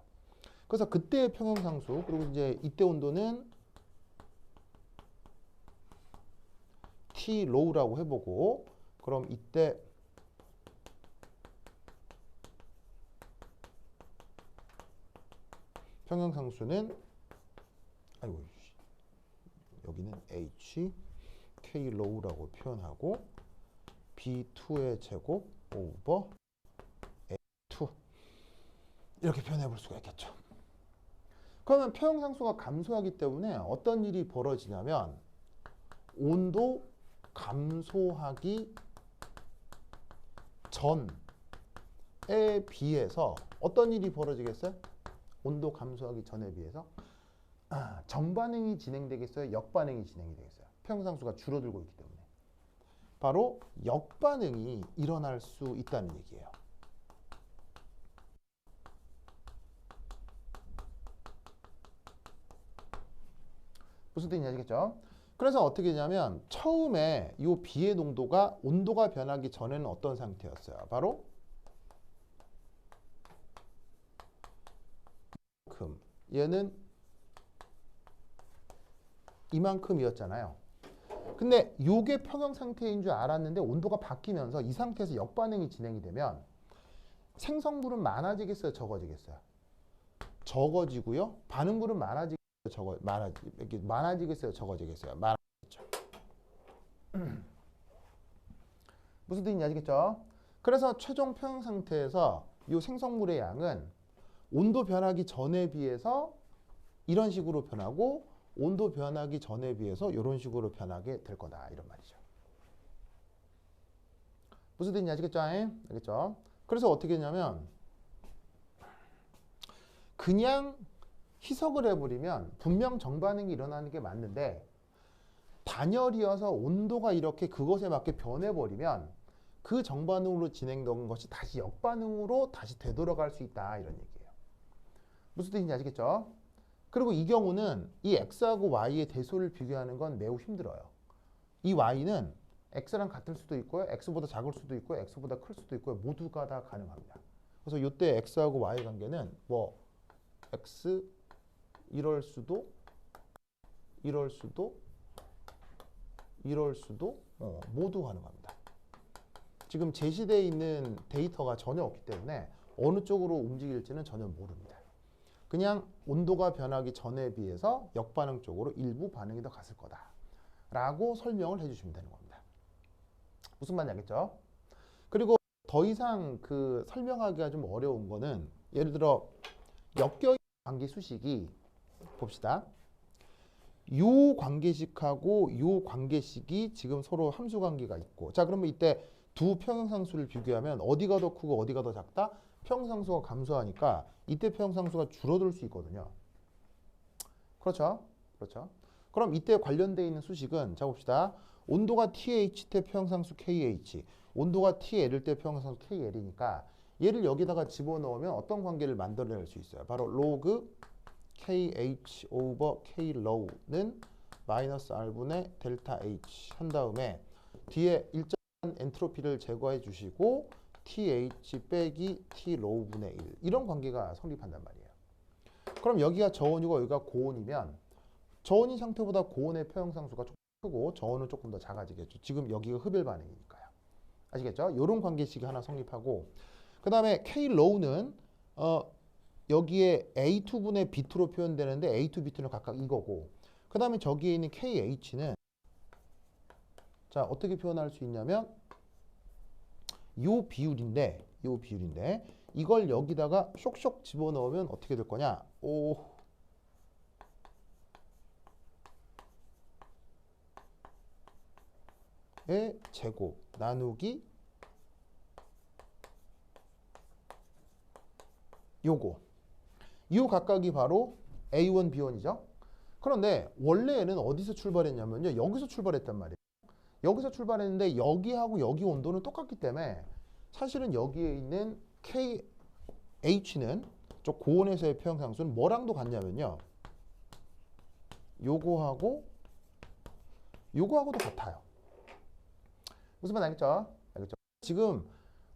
그래서 그때의 평형상수 그리고 이제 이때 온도는 T low라고 해보고 그럼 이때 평형상수는 여기는 H K low라고 표현하고 B2의 제곱 오버 A2 이렇게 표현해 볼 수가 있겠죠. 그러면 표현상수가 감소하기 때문에 어떤 일이 벌어지냐면 온도 감소하기 전에 비해서 어떤 일이 벌어지겠어요? 온도 감소하기 전에 비해서 정반응이 진행되겠어요? 역반응이 진행이 되겠어요? 표현상수가 줄어들고 있기 때문에 바로 역반응이 일어날 수 있다는 얘기예요. 무슨 뜻인지 아시겠죠? 그래서 어떻게 되냐면 처음에 이 비의 농도가 온도가 변하기 전에는 어떤 상태였어요? 바로 얘는 이만큼이었잖아요. 근데 이게 평형 상태인 줄 알았는데 온도가 바뀌면서 이 상태에서 역반응이 진행이 되면 생성물은 많아지겠어요? 적어지겠어요? 적어지고요. 반응물은 많아지겠어요? 적어지겠어요? 많아지겠죠. 무슨 뜻인지 아시겠죠? 그래서 최종 평형 상태에서 이 생성물의 양은 온도 변하기 전에 비해서 이런 식으로 변하고 온도 변하기 전에 비해서 이런 식으로 변하게 될 거다. 이런 말이죠. 무슨 뜻인지 아시겠죠? 알겠죠? 그래서 어떻게 했냐면 그냥 희석을 해버리면 분명 정반응이 일어나는 게 맞는데 단열이어서 온도가 이렇게 그것에 맞게 변해버리면 그 정반응으로 진행된 것이 다시 역반응으로 다시 되돌아갈 수 있다. 이런 얘기예요. 무슨 뜻인지 아시겠죠? 그리고 이 경우는 이 x하고 y의 대소를 비교하는 건 매우 힘들어요. 이 y는 x랑 같을 수도 있고요. x보다 작을 수도 있고요. x보다 클 수도 있고요. 모두가 다 가능합니다. 그래서 이때 x하고 y 관계는 뭐 x 이럴 수도 모두 가능합니다. 지금 제시되어 있는 데이터가 전혀 없기 때문에 어느 쪽으로 움직일지는 전혀 모릅니다. 그냥 온도가 변하기 전에 비해서 역반응 쪽으로 일부 반응이 더 갔을 거다 라고 설명을 해주시면 되는 겁니다. 무슨 말인지 알겠죠? 그리고 더 이상 그 설명하기가 좀 어려운 거는 예를 들어 엮여있는 관계 수식이 봅시다. 요 관계식하고 요 관계식이 지금 서로 함수 관계가 있고 자 그러면 이때 두 평형상수를 비교하면 어디가 더 크고 어디가 더 작다? 평형상수가 감소하니까 이때 평형상수가 줄어들 수 있거든요. 그렇죠? 그렇죠. 그럼 이때 관련되어 있는 수식은 자 봅시다. 온도가 TH 때 평형상수 KH, 온도가 TL일 때 평형상수 KL이니까 얘를 여기다가 집어넣으면 어떤 관계를 만들어낼 수 있어요? 바로 로그 KH 오버 Klow는 마이너스 R분의 델타 H 한 다음에 뒤에 일정한 엔트로피를 제거해 주시고 TH 빼기 Tlow분의 1 이런 관계가 성립한단 말이에요. 그럼 여기가 저온이고 여기가 고온이면 저온인 상태보다 고온의 표형상수가 조금 크고 저온은 조금 더 작아지겠죠. 지금 여기가 흡열 반응이니까요. 아시겠죠? 이런 관계식이 하나 성립하고 그 다음에 Klow는 여기에 A2분의 B2로 표현되는데 A2, B2는 각각 이거고 그 다음에 저기에 있는 KH는 자 어떻게 표현할 수 있냐면 요 비율인데 이걸 여기다가 쇽쇽 집어넣으면 어떻게 될 거냐? 의 제곱 나누기 요거 이 각각이 바로 A1, B1이죠. 그런데 원래는 어디서 출발했냐면요. 여기서 출발했단 말이에요. 여기서 출발했는데 여기하고 여기 온도는 똑같기 때문에 사실은 여기에 있는 KH는 저 고온에서의 표현상수는 뭐랑도 같냐면요. 요거하고도 같아요. 무슨 말 알겠죠? 알겠죠? 지금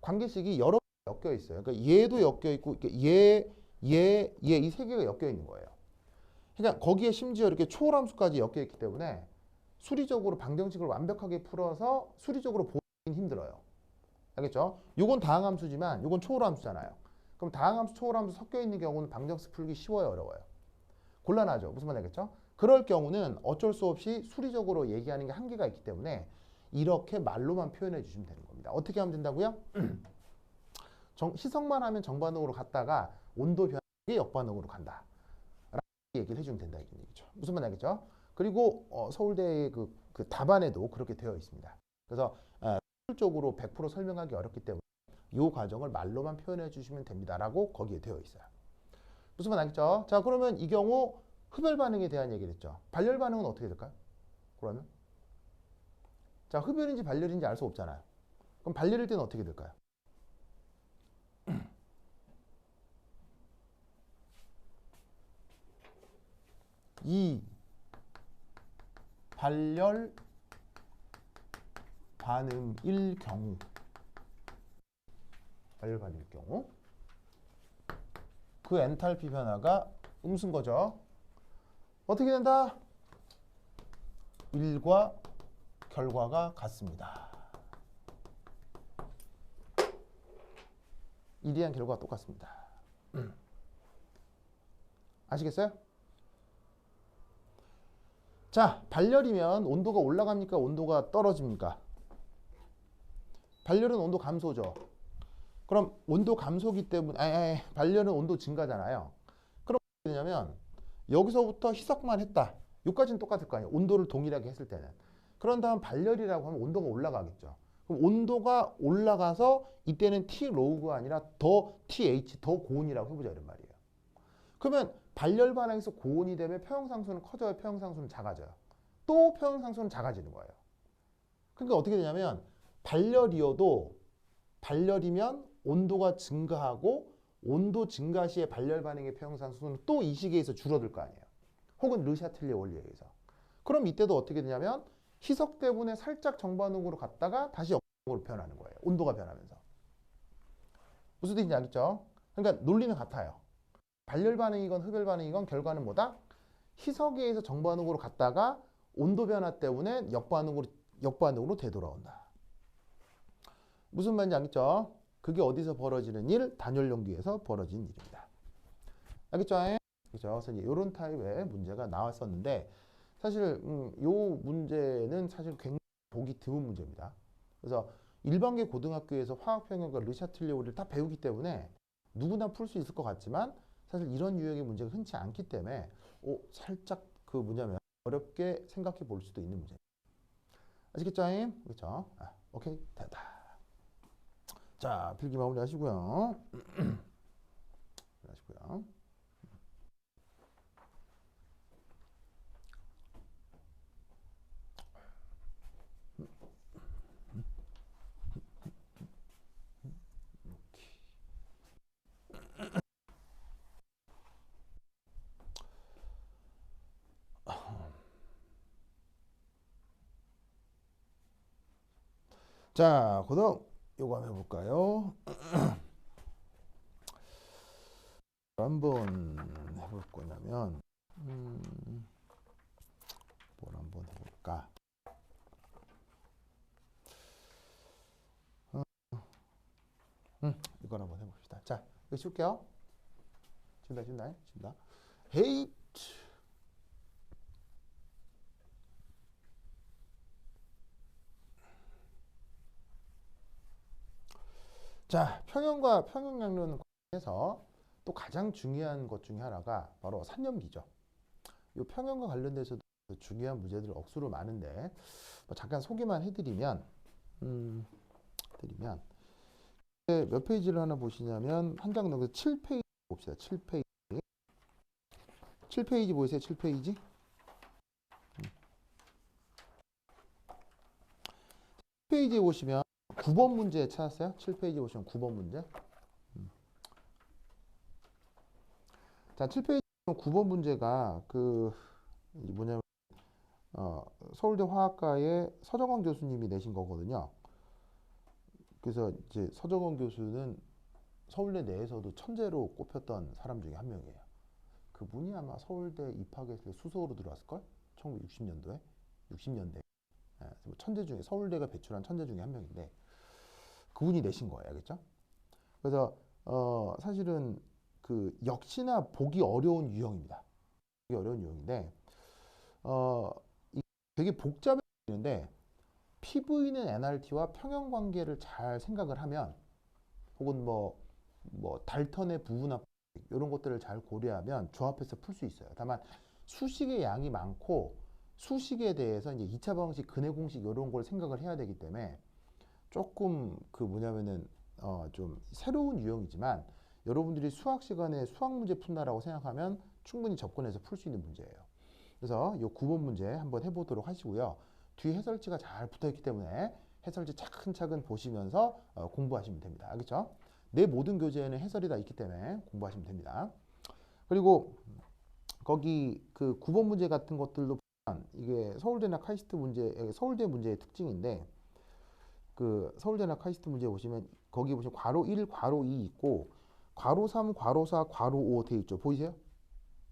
관계식이 여러 개 엮여 있어요. 그러니까 얘도 엮여 있고 얘 이 세 개가 엮여 있는 거예요. 그러니까 거기에 심지어 이렇게 초월함수까지 엮여 있기 때문에 수리적으로 방정식을 완벽하게 풀어서 수리적으로 보기는 힘들어요. 알겠죠? 요건 다항함수지만 요건 초월함수잖아요. 그럼 다항함수, 초월함수 섞여 있는 경우는 방정식 풀기 쉬워요, 어려워요? 곤란하죠. 무슨 말 알겠죠? 그럴 경우는 어쩔 수 없이 수리적으로 얘기하는 게 한계가 있기 때문에 이렇게 말로만 표현해 주시면 되는 겁니다. 어떻게 하면 된다고요? 희석만 하면 정반응으로 갔다가 온도 변화에 역반응으로 간다. 라고 얘기를 해주면 된다 이런 얘기죠. 무슨 말 알겠죠? 그리고 서울대의 그 답안에도 그렇게 되어 있습니다. 그래서 실질적으로 100% 설명하기 어렵기 때문에 이 과정을 말로만 표현해 주시면 됩니다라고 거기에 되어 있어요. 무슨 말 알겠죠? 자, 그러면 이 경우 흡열 반응에 대한 얘기를 했죠. 발열 반응은 어떻게 될까요? 그러면 자, 흡열인지 발열인지 알 수 없잖아요. 그럼 발열일 때는 어떻게 될까요? 이 발열 반응일 경우 발열 반응일 경우 그 엔탈피 변화가 음수인 거죠. 어떻게 된다? 1과 결과가 같습니다. 1에 한 결과가 똑같습니다. 아시겠어요? 자, 발열이면 온도가 올라갑니까? 온도가 떨어집니까? 발열은 온도 감소죠. 그럼 온도 감소기 때문에 발열은 온도 증가잖아요. 그럼 어떻게 되냐면 여기서부터 희석만 했다. 여기까지는 똑같을 거 아니에요. 온도를 동일하게 했을 때는. 그런 다음 발열이라고 하면 온도가 올라가겠죠. 그럼 온도가 올라가서 이때는 T 로우가 아니라 더 TH 더 고온이라고 해보자 이런 말이에요. 그러면 발열 반응에서 고온이 되면 표형상수는 커져요. 표형상수는 작아져요. 또 표형상수는 작아지는 거예요. 그러니까 어떻게 되냐면 발열이면 온도가 증가하고 온도 증가 시에 발열 반응의 표형상수는 또 이 시기에서 줄어들 거 아니에요. 혹은 르샤틀리에 원리에 의해서. 그럼 이때도 어떻게 되냐면 희석 때문에 살짝 정반응으로 갔다가 다시 역반응으로 변하는 거예요. 온도가 변하면서. 무슨 뜻인지 알겠죠? 그러니까 논리는 같아요. 발열 반응이건 흡열 반응이건 결과는 뭐다? 희석에 의해서 정반응으로 갔다가 온도 변화 때문에 역반응으로 되돌아온다. 무슨 말인지 알겠죠? 그게 어디서 벌어지는 일? 단열 용기에서 벌어진 일입니다. 알겠죠? 그죠? 그래서 이런 타입의 문제가 나왔었는데 사실 요 문제는 사실 굉장히 보기 드문 문제입니다. 그래서 일반계 고등학교에서 화학평형과 르샤틀리에 원리를 다 배우기 때문에 누구나 풀 수 있을 것 같지만 사실 이런 유형의 문제가 흔치 않기 때문에 살짝 그 뭐냐면 어렵게 생각해 볼 수도 있는 문제. 아시겠죠? 그렇죠? 오케이 됐다. 자, 필기 마무리 하시고요. 하시고요. 자, 그다음 요거 한번 해볼까요? 한번 해볼 거냐면 뭘 한번 해볼까? 이걸 한번 해봅시다. 자, 이거 쉴게요. 쉰다. 헤이트. 자, 평형과 평형량론 관련해서 또 가장 중요한 것 중에 하나가 바로 산염기죠. 이 평형과 관련돼서도 중요한 문제들 억수로 많은데 잠깐 소개만 해드리면 몇 페이지를 하나 보시냐면 한 장 넘겨서 7페이지 봅시다. 7페이지. 7페이지 보이세요? 7페이지. 7페이지에 보시면 9번 문제 찾았어요? 7페이지 보시면 9번 문제. 자, 7페이지 9번 문제가 그 뭐냐면 서울대 화학과의 서정원 교수님이 내신 거거든요. 그래서 이제 서정원 교수는 서울대 내에서도 천재로 꼽혔던 사람 중에 한 명이에요. 그분이 아마 서울대 입학했을 때 수석으로 들어왔을걸? 1960년도에? 60년대. 천재 중에, 서울대가 배출한 천재 중에 한 명인데, 그분이 내신 거예요. 알겠죠? 그래서, 사실은 그 역시나 보기 어려운 유형입니다. 보기 어려운 유형인데, 되게 복잡해지는데, PV는 NRT와 평형 관계를 잘 생각을 하면, 혹은 뭐 뭐 달턴의 부분합 이런 것들을 잘 고려하면 조합해서 풀 수 있어요. 다만 수식의 양이 많고 수식에 대해서 이제 2차 방식, 근해 공식 이런 걸 생각을 해야 되기 때문에 조금 그 뭐냐면은 좀 새로운 유형이지만 여러분들이 수학 시간에 수학 문제 푼다라고 생각하면 충분히 접근해서 풀 수 있는 문제예요. 그래서 이 9번 문제 한번 해보도록 하시고요. 뒤 해설지가 잘 붙어있기 때문에 해설지 차근차근 보시면서 공부하시면 됩니다. 알겠죠? 내 모든 교재에는 해설이 다 있기 때문에 공부하시면 됩니다. 그리고 거기 그 9번 문제 같은 것들도 보면 이게 서울대나 카이스트 문제, 서울대 문제의 특징인데 그 서울대나 카이스트 문제 보시면 거기 보시면 괄호 1, 괄호 2 있고 괄호 3, 괄호 4, 괄호 5 돼 있죠. 보이세요?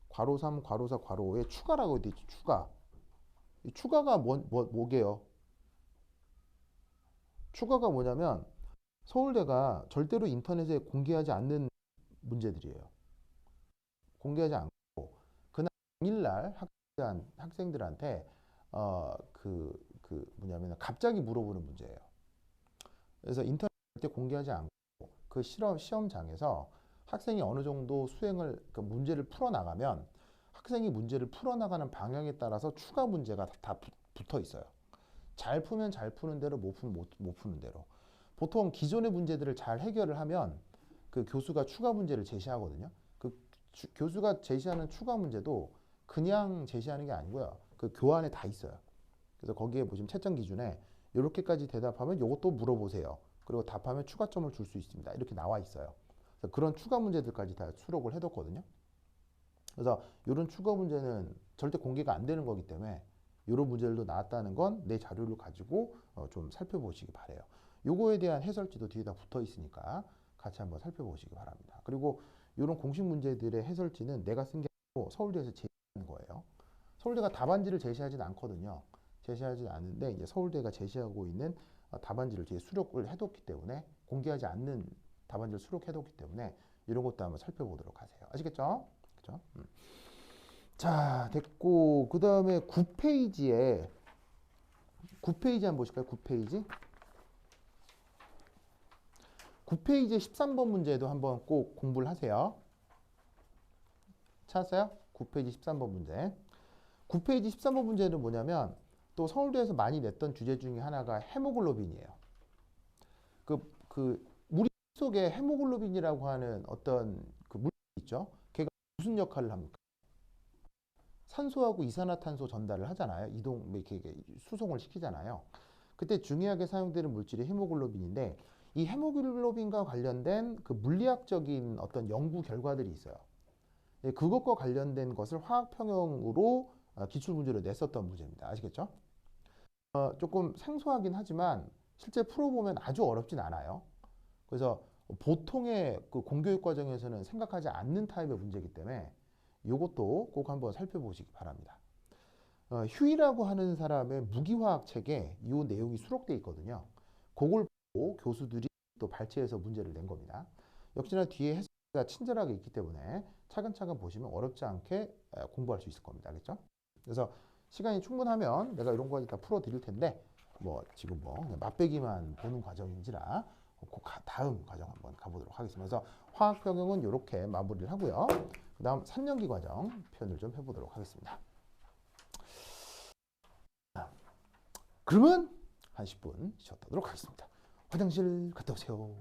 괄호 3, 괄호 4, 괄호 5에 추가라고 돼 있죠. 추가. 이 추가가 뭐게요? 추가가 뭐냐면 서울대가 절대로 인터넷에 공개하지 않는 문제들이에요. 공개하지 않고 그날 당일날 학생들한테 그 뭐냐면 갑자기 물어보는 문제예요. 그래서 인터넷 절대 공개하지 않고 그 시험장에서 학생이 어느 정도 수행을 그 문제를 풀어 나가면 학생이 문제를 풀어 나가는 방향에 따라서 추가 문제가 다 붙어 있어요. 잘 풀면 잘 푸는 대로 못 풀면 못 푸는 대로. 보통 기존의 문제들을 잘 해결을 하면 그 교수가 추가 문제를 제시하거든요. 그 교수가 제시하는 추가 문제도 그냥 제시하는 게 아니고요. 그 교환에 다 있어요. 그래서 거기에 보시면 채점 기준에 이렇게까지 대답하면 이것도 물어보세요. 그리고 답하면 추가점을 줄 수 있습니다. 이렇게 나와 있어요. 그래서 그런 추가 문제들까지 다 수록을 해뒀거든요. 그래서 이런 추가 문제는 절대 공개가 안 되는 거기 때문에 이런 문제들도 나왔다는 건 내 자료를 가지고 좀 살펴보시기 바래요. 요거에 대한 해설지도 뒤에다 붙어 있으니까 같이 한번 살펴보시기 바랍니다. 그리고 이런 공식 문제들의 해설지는 내가 쓴 게 아니고 서울대에서 제시하는 거예요. 서울대가 답안지를 제시하진 않거든요. 제시하지 않는데 이제 서울대가 제시하고 있는 답안지를 뒤에 수록을 해뒀기 때문에 공개하지 않는 답안지를 수록해뒀기 때문에 이런 것도 한번 살펴보도록 하세요. 아시겠죠? 그죠? 자, 됐고 그 다음에 9페이지에 9페이지 한번 보실까요? 9페이지 9페이지 13번 문제도 한번 꼭 공부를 하세요. 찾았어요? 9페이지 13번 문제. 9페이지 13번 문제는 뭐냐면 또 서울대에서 많이 냈던 주제 중에 하나가 헤모글로빈이에요. 우리 속에 헤모글로빈이라고 하는 어떤 그 물질이 있죠. 걔가 무슨 역할을 합니까? 산소하고 이산화탄소 전달을 하잖아요. 이렇게 수송을 시키잖아요. 그때 중요하게 사용되는 물질이 헤모글로빈인데 이 헤모글로빈과 관련된 그 물리학적인 어떤 연구 결과들이 있어요. 그것과 관련된 것을 화학 평형으로 기출 문제로 냈었던 문제입니다. 아시겠죠? 조금 생소하긴 하지만 실제 풀어보면 아주 어렵진 않아요. 그래서 보통의 그 공교육 과정에서는 생각하지 않는 타입의 문제이기 때문에 이것도 꼭 한번 살펴보시기 바랍니다. 휴이라고 하는 사람의 무기화학 책에 이 내용이 수록되어 있거든요. 그걸 보고 교수들이 또 발췌해서 문제를 낸 겁니다. 역시나 뒤에 해설가 친절하게 있기 때문에 차근차근 보시면 어렵지 않게 공부할 수 있을 겁니다. 알겠죠? 그래서 시간이 충분하면 내가 이런 거까지 다 풀어 드릴 텐데 뭐 지금 뭐 그냥 맛배기만 보는 과정인지라 그 다음 과정 한번 가보도록 하겠습니다. 그래서 화학 병용은 이렇게 마무리를 하고요. 그 다음 3년기 과정 표현을 좀 해보도록 하겠습니다. 그러면 한 10분 쉬었다 하도록 하겠습니다. 화장실 갔다 오세요.